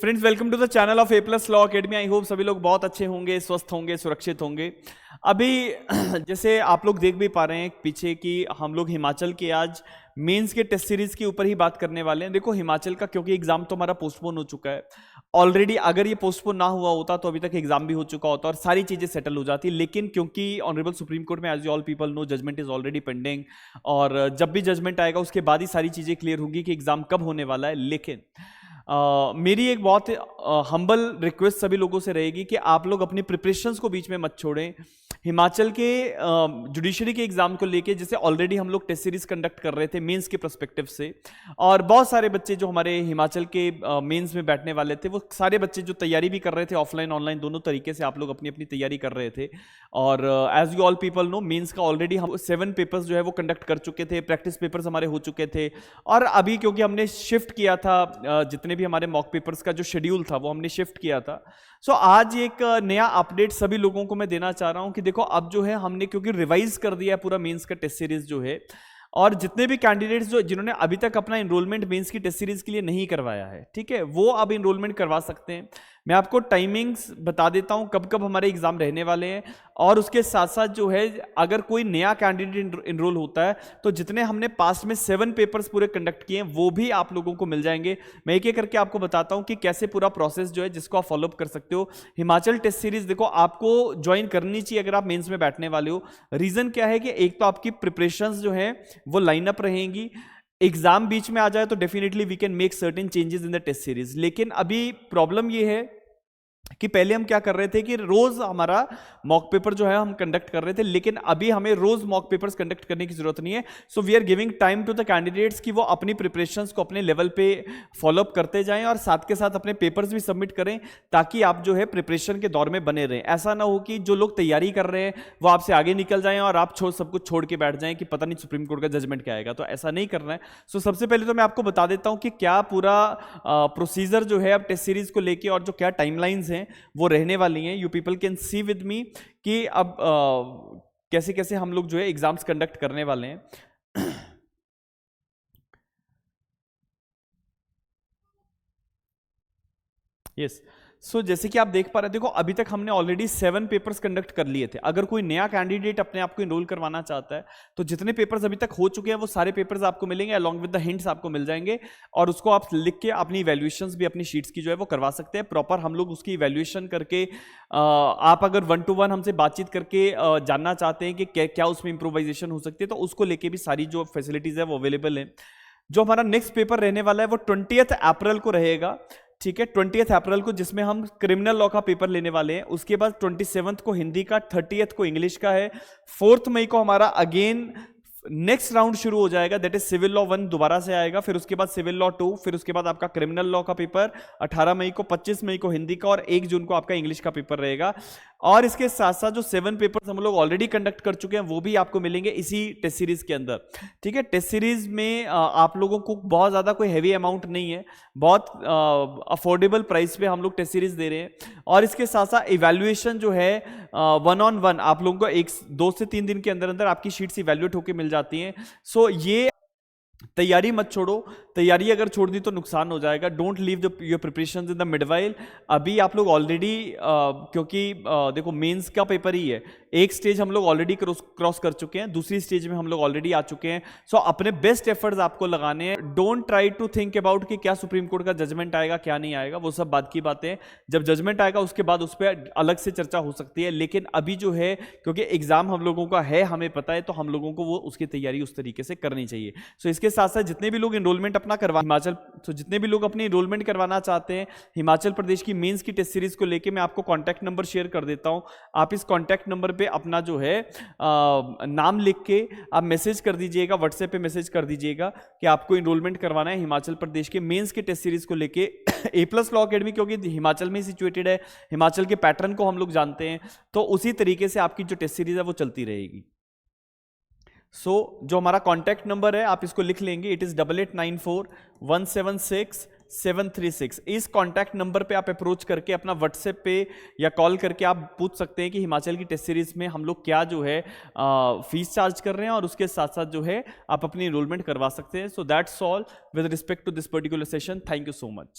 Friends, welcome to the channel of A plus law academy. I hope सभी लोग बहुत अच्छे होंगे, स्वस्थ होंगे, सुरक्षित होंगे। अभी जैसे आप लोग देख भी पा रहे हैं पीछे कि हम लोग हिमाचल के आज मेंस के टेस्ट सीरीज के ऊपर ही बात करने वाले हैं। देखो हिमाचल का क्योंकि एग्जाम तो हमारा पोस्टपोन हो चुका है ऑलरेडी। अगर ये पोस्टपोन ना हुआ होता तो अभी तक एग्जाम भी हो चुका होता और सारी चीजें सेटल हो जाती, लेकिन क्योंकि ऑनरेबल सुप्रीम कोर्ट में as you all people know judgement is already pending और जब भी जजमेंट आएगा उसके बाद ही सारी चीजें क्लियर होगी कि एग्जाम कब होने वाला है। लेकिन मेरी एक बहुत हम्बल रिक्वेस्ट सभी लोगों से रहेगी कि आप लोग अपनी प्रिपरेशंस को बीच में मत छोड़ें। हिमाचल के जुडिशरी के एग्जाम को लेके जैसे ऑलरेडी हम लोग टेस्ट सीरीज कंडक्ट कर रहे थे मेंस के पर्सपेक्टिव से, और बहुत सारे बच्चे जो हमारे हिमाचल के मेंस में बैठने वाले थे वो सारे बच्चे जो तैयारी भी कर रहे थे ऑफलाइन ऑनलाइन दोनों तरीके से आप लोग अपनी अपनी तैयारी कर रहे थे। और as you all people know mains का ऑलरेडी हम 7 पेपर्स जो है वो कंडक्ट कर चुके थे, प्रैक्टिस पेपर्स हमारे हो चुके थे। और अभी क्योंकि हमने शिफ्ट किया था जितने भी हमारे मॉक पेपर्स का जो शेड्यूल था वो हमने शिफ्ट किया था। सो आज एक नया अपडेट सभी लोगों को मैं देना चाह रहा हूं कि देखो अब जो है हमने क्योंकि रिवाइज कर दिया है पूरा मेंस का टेस्ट सीरीज जो है, और जितने भी कैंडिडेट्स जो जिन्होंने अभी तक अपना इनरोलमेंट मेंस की टेस्ट सीरीज के लिए नहीं करवाया है, ठीक है, वो अब इनरोलमेंट करवा सकते हैं। मैं आपको टाइमिंग्स बता देता हूं कब कब हमारे एग्जाम रहने वाले हैं, और उसके साथ साथ जो है अगर कोई नया कैंडिडेट इनरोल होता है तो जितने हमने पास्ट में 7 पेपर्स पूरे कंडक्ट किए हैं वो भी आप लोगों को मिल जाएंगे। मैं एक एक करके आपको बताता हूं कि कैसे पूरा प्रोसेस जो है जिसको आप फॉलोअप कर सकते हो। हिमाचल टेस्ट सीरीज देखो आपको ज्वाइन करनी चाहिए अगर आप मेंस में बैठने वाले हो। रीजन क्या है कि एक तो आपकी प्रिपरेशंस जो है वो लाइनअप रहेंगी, एग्जाम बीच में आ जाए तो definitely we can make certain changes in the test series. लेकिन अभी प्रॉब्लम ये है कि पहले हम क्या कर रहे थे कि रोज हमारा मॉक पेपर जो है हम कंडक्ट कर रहे थे, लेकिन अभी हमें रोज मॉक पेपर्स कंडक्ट करने की जरूरत नहीं है। So we are giving time to the candidates कि वो अपनी प्रिपरेशंस को अपने लेवल पे फॉलोअप करते जाएं और साथ के साथ अपने पेपर्स भी सबमिट करें, ताकि आप जो है प्रिपरेशन के दौर में बने रहें। ऐसा ना हो कि जो लोग तैयारी कर रहे हैं वो आपसे आगे निकल जाएं और आप सब कुछ छोड़ के बैठ जाएं कि पता नहीं सुप्रीम कोर्ट का जजमेंट क्या आएगा। तो ऐसा नहीं करना है। सो सबसे पहले तो मैं आपको बता देता हूं कि क्या पूरा प्रोसीजर जो है अब टेस्ट सीरीज को लेके और जो क्या टाइमलाइंस हैं वो रहने वाली हैं। You people can see with me कि अब कैसे कैसे हम लोग जो है एग्जाम्स कंडक्ट करने वाले हैं। यस, सो जैसे कि आप देख पा रहे हैं, देखो अभी तक हमने ऑलरेडी 7 पेपर्स कंडक्ट कर लिए थे। अगर कोई नया कैंडिडेट अपने आप को इनरोल करवाना चाहता है तो जितने पेपर्स अभी तक हो चुके हैं वो सारे पेपर्स आपको मिलेंगे, अलॉन्ग विद द हिंट्स आपको मिल जाएंगे, और उसको आप लिख के अपनी इवैल्यूएशंस भी अपनी शीट्स की जो है वो करवा सकते हैं। प्रॉपर हम लोग उसकी इवैल्यूएशन करके आप अगर 1-to-1 हमसे बातचीत करके जानना चाहते हैं कि क्या उसमें इंप्रोवाइजेशन हो सकती है तो उसको लेके भी सारी जो फैसिलिटीज है वो अवेलेबल है। जो हमारा नेक्स्ट पेपर रहने वाला है वो 20 अप्रैल को रहेगा, ठीक है, 20 अप्रैल को, जिसमें हम क्रिमिनल लॉ का पेपर लेने वाले हैं। उसके बाद 27 को हिंदी का, 30 को इंग्लिश का है। 4 मई को हमारा अगेन नेक्स्ट राउंड शुरू हो जाएगा, दैट इज सिविल लॉ 1 दोबारा से आएगा, फिर उसके बाद सिविल लॉ 2, फिर उसके बाद आपका क्रिमिनल लॉ का पेपर 18 मई को, 25 मई को हिंदी का, और 1 जून को आपका इंग्लिश का पेपर रहेगा। और इसके साथ साथ जो 7 पेपर्स हम लोग ऑलरेडी कंडक्ट कर चुके हैं वो भी आपको मिलेंगे इसी टेस्ट सीरीज के अंदर, ठीक है। टेस्ट सीरीज में आप लोगों को बहुत ज्यादा कोई हैवी अमाउंट नहीं है, बहुत अफोर्डेबल प्राइस पे हम लोग टेस्ट सीरीज दे रहे हैं। और इसके साथ साथ इवैल्यूएशन जो है 1-on-1 आप लोगों को 2 से 3 दिन के अंदर अंदर आपकी शीट्स इवैल्यूएट होकर मिल जाती हैं। सो ये तैयारी मत छोड़ो, तैयारी अगर छोड़ दी तो नुकसान हो जाएगा। Don't leave your preparations in the midwhile. अभी आप लोग ऑलरेडी क्योंकि देखो मेंस का पेपर ही है, एक स्टेज हम लोग ऑलरेडी क्रॉस कर चुके हैं, दूसरी स्टेज में हम लोग ऑलरेडी आ चुके हैं। सो अपने बेस्ट एफर्ट्स आपको लगाने हैं। Don't try to think about कि क्या सुप्रीम कोर्ट का जजमेंट आएगा क्या नहीं आएगा, वो सब बात की बातें। जब जजमेंट आएगा उसके बाद उस पर अलग से चर्चा हो सकती है, लेकिन अभी जो है क्योंकि एग्जाम हम लोगों का है, हमें पता है, तो हम लोगों को वो उसकी तैयारी उस तरीके से करनी चाहिए। सो इसके साथ साथ जितने भी लोग एनरोलमेंट अपना जितने भी लोग अपनी एनरोलमेंट करवाना चाहते हैं हिमाचल प्रदेश की मेंस की टेस्ट सीरीज को लेके, मैं आपको कॉन्टैक्ट नंबर शेयर कर देता हूं। आप इस कॉन्टैक्ट नंबर पे अपना जो है नाम लिख के आप मैसेज कर दीजिएगा, व्हाट्सएप पे मैसेज कर दीजिएगा कि आपको एनरोलमेंट करवाना है हिमाचल प्रदेश के मेंस के टेस्ट सीरीज को लेके। ए प्लस लॉ अकेडमी क्योंकि हिमाचल में सिचुएटेड है, हिमाचल के पैटर्न को हम लोग जानते हैं, तो उसी तरीके से आपकी जो टेस्ट सीरीज है वो चलती रहेगी। जो हमारा कॉन्टैक्ट नंबर है आप इसको लिख लेंगे, इट इज 8894176736। इस कॉन्टैक्ट नंबर पे आप अप्रोच करके अपना व्हाट्सएप पे या कॉल करके आप पूछ सकते हैं कि हिमाचल की टेस्ट सीरीज में हम लोग क्या जो है फीस चार्ज कर रहे हैं, और उसके साथ साथ जो है आप अपनी एनरोलमेंट करवा सकते हैं। So that's all with respect to this particular session. Thank you so much.